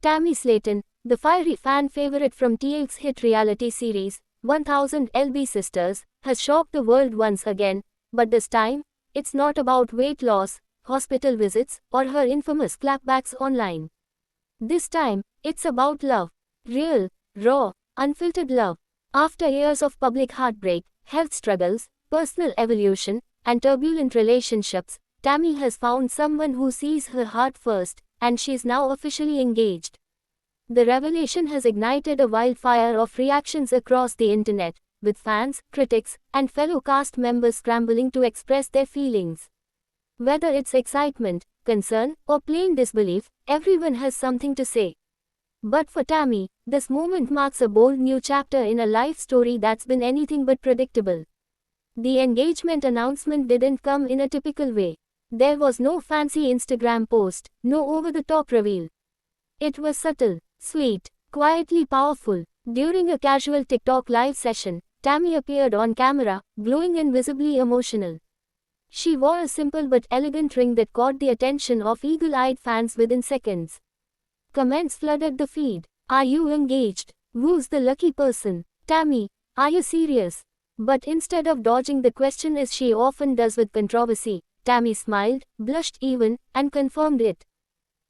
Tammy Slaton, the fiery fan favorite from TLC's hit reality series, 1000 LB Sisters, has shocked the world once again, but this time, it's not about weight loss, hospital visits, or her infamous clapbacks online. This time, it's about love. Real, raw, unfiltered love. After years of public heartbreak, health struggles, personal evolution, and turbulent relationships, Tammy has found someone who sees her heart first, and she's now officially engaged. The revelation has ignited a wildfire of reactions across the internet, with fans, critics, and fellow cast members scrambling to express their feelings. Whether it's excitement, concern, or plain disbelief, everyone has something to say. But for Tammy, this moment marks a bold new chapter in a life story that's been anything but predictable. The engagement announcement didn't come in a typical way. There was no fancy Instagram post, no over-the-top reveal. It was subtle, sweet, quietly powerful. During a casual TikTok live session, Tammy appeared on camera, glowing and visibly emotional. She wore a simple but elegant ring that caught the attention of eagle-eyed fans within seconds. Comments flooded the feed. Are you engaged? Who's the lucky person? Tammy, are you serious? But instead of dodging the question as she often does with controversy, Tammy smiled, blushed even, and confirmed it.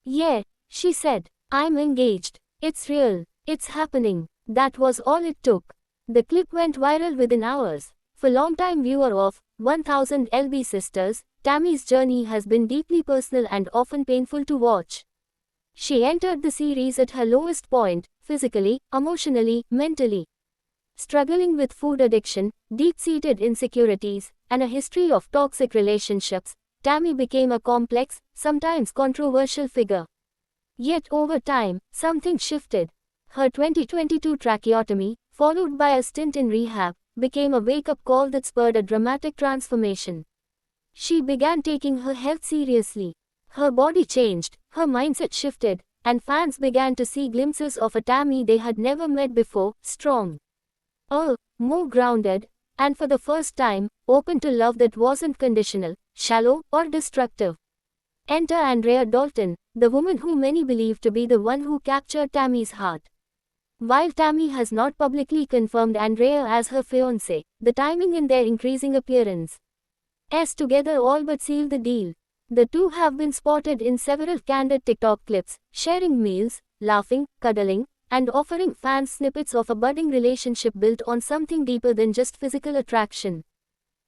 Yeah, she said, I'm engaged. It's real. It's happening. That was all it took. The clip went viral within hours. For longtime viewer of 1000 LB Sisters, Tammy's journey has been deeply personal and often painful to watch. She entered the series at her lowest point, physically, emotionally, mentally. Struggling with food addiction, deep-seated insecurities, and a history of toxic relationships, Tammy became a complex, sometimes controversial figure. Yet over time, something shifted. Her 2022 tracheotomy, followed by a stint in rehab, became a wake-up call that spurred a dramatic transformation. She began taking her health seriously. Her body changed, her mindset shifted, and fans began to see glimpses of a Tammy they had never met before, strong, more grounded, and for the first time, open to love that wasn't conditional, shallow, or destructive. Enter Andrea Dalton, the woman who many believe to be the one who captured Tammy's heart. While Tammy has not publicly confirmed Andrea as her fiancé, the timing and their increasing appearance together all but seal the deal. The two have been spotted in several candid TikTok clips, sharing meals, laughing, cuddling, and offering fans snippets of a budding relationship built on something deeper than just physical attraction.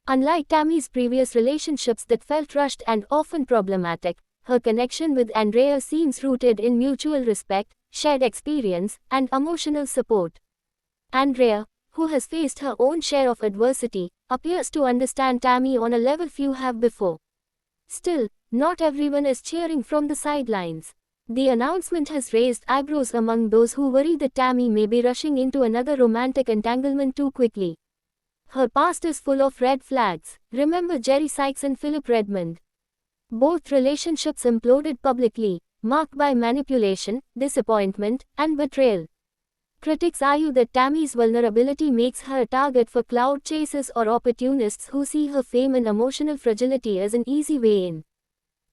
Unlike Tammy's previous relationships that felt rushed and often problematic, her connection with Andrea seems rooted in mutual respect, shared experience, and emotional support. Andrea, who has faced her own share of adversity, appears to understand Tammy on a level few have before. Still, not everyone is cheering from the sidelines. The announcement has raised eyebrows among those who worry that Tammy may be rushing into another romantic entanglement too quickly. Her past is full of red flags. Remember Jerry Sykes and Philip Redmond. Both relationships imploded publicly, marked by manipulation, disappointment, and betrayal. Critics argue that Tammy's vulnerability makes her a target for clout chasers or opportunists who see her fame and emotional fragility as an easy way in.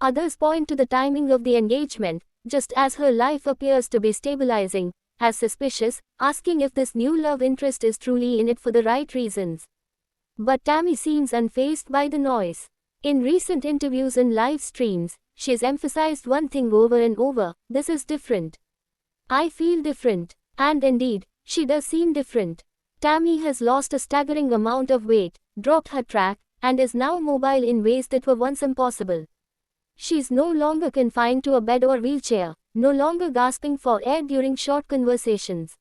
Others point to the timing of the engagement, just as her life appears to be stabilizing, as suspicious, asking if this new love interest is truly in it for the right reasons. But Tammy seems unfazed by the noise. In recent interviews and live streams, she's emphasized one thing over and over: this is different. I feel different. And indeed, she does seem different. Tammy has lost a staggering amount of weight, dropped her track, and is now mobile in ways that were once impossible. She's no longer confined to a bed or wheelchair, no longer gasping for air during short conversations.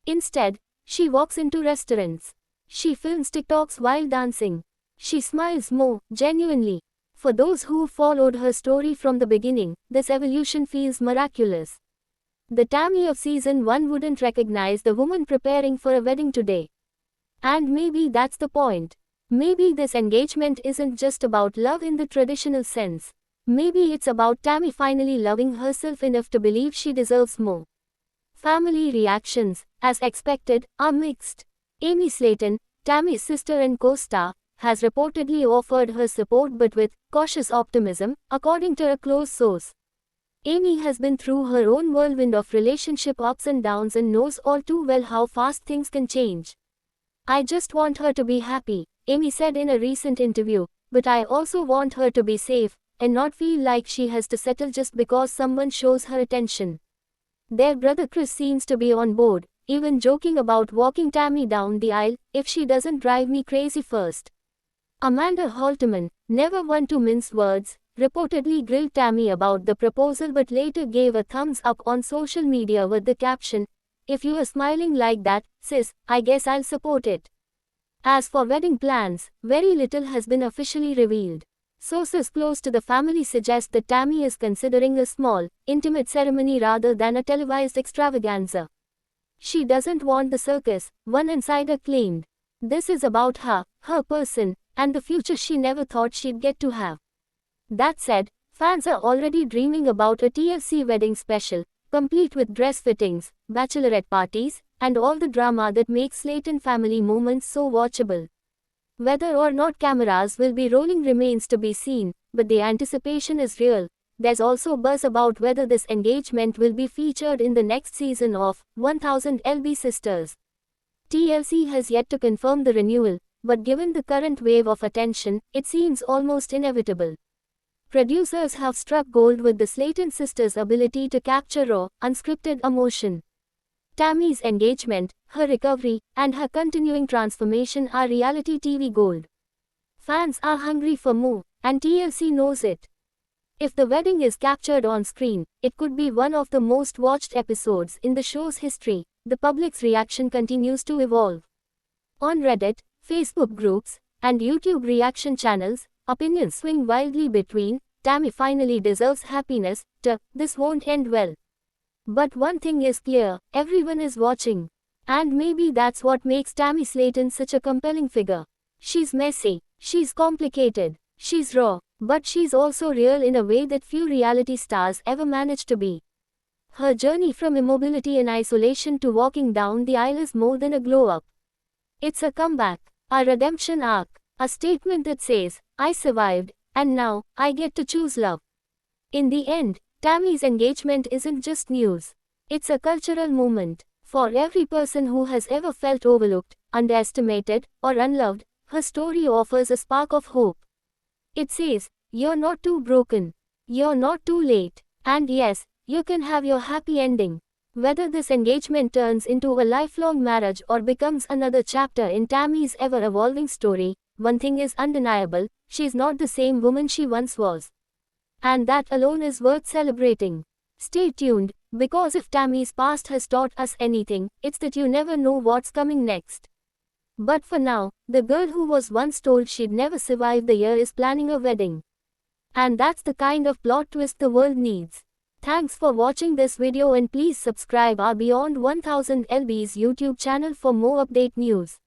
Instead, she walks into restaurants. She films TikToks while dancing. She smiles more, genuinely. For those who followed her story from the beginning, this evolution feels miraculous. The Tammy of season 1 wouldn't recognize the woman preparing for a wedding today. And maybe that's the point. Maybe this engagement isn't just about love in the traditional sense. Maybe it's about Tammy finally loving herself enough to believe she deserves more. Family reactions, as expected, are mixed. Amy Slaton, Tammy's sister and co-star, has reportedly offered her support but with cautious optimism, according to a close source. Amy has been through her own whirlwind of relationship ups and downs and knows all too well how fast things can change. I just want her to be happy, Amy said in a recent interview, but I also want her to be safe, and not feel like she has to settle just because someone shows her attention. Their brother Chris seems to be on board, even joking about walking Tammy down the aisle, if she doesn't drive me crazy first. Amanda Halterman, never one to mince words, reportedly grilled Tammy about the proposal but later gave a thumbs up on social media with the caption, "If you are smiling like that, sis, I guess I'll support it." As for wedding plans, very little has been officially revealed. Sources close to the family suggest that Tammy is considering a small, intimate ceremony rather than a televised extravaganza. She doesn't want the circus, one insider claimed. This is about her, her person, and the future she never thought she'd get to have. That said, fans are already dreaming about a TLC wedding special, complete with dress fittings, bachelorette parties, and all the drama that makes Slayton family moments so watchable. Whether or not cameras will be rolling remains to be seen, but the anticipation is real. There's also buzz about whether this engagement will be featured in the next season of 1000 LB Sisters. TLC has yet to confirm the renewal, but given the current wave of attention, it seems almost inevitable. Producers have struck gold with the Slayton sisters' ability to capture raw, unscripted emotion. Tammy's engagement, her recovery, and her continuing transformation are reality TV gold. Fans are hungry for more, and TLC knows it. If the wedding is captured on screen, it could be one of the most watched episodes in the show's history. The public's reaction continues to evolve. On Reddit, Facebook groups, and YouTube reaction channels, opinions swing wildly between "Tammy finally deserves happiness" to "this won't end well." But one thing is clear, everyone is watching. And maybe that's what makes Tammy Slayton such a compelling figure. She's messy, she's complicated, she's raw, but she's also real in a way that few reality stars ever manage to be. Her journey from immobility and isolation to walking down the aisle is more than a glow-up. It's a comeback, a redemption arc, a statement that says, "I survived, and now, I get to choose love." In the end, Tammy's engagement isn't just news. It's a cultural moment. For every person who has ever felt overlooked, underestimated, or unloved, her story offers a spark of hope. It says, you're not too broken. You're not too late. And yes, you can have your happy ending. Whether this engagement turns into a lifelong marriage or becomes another chapter in Tammy's ever-evolving story, one thing is undeniable, she's not the same woman she once was. And that alone is worth celebrating. Stay tuned, because if Tammy's past has taught us anything, it's that you never know what's coming next. But for now, the girl who was once told she'd never survive the year is planning a wedding. And that's the kind of plot twist the world needs. Thanks for watching this video and please subscribe our Beyond 1000 LB's YouTube channel for more update news.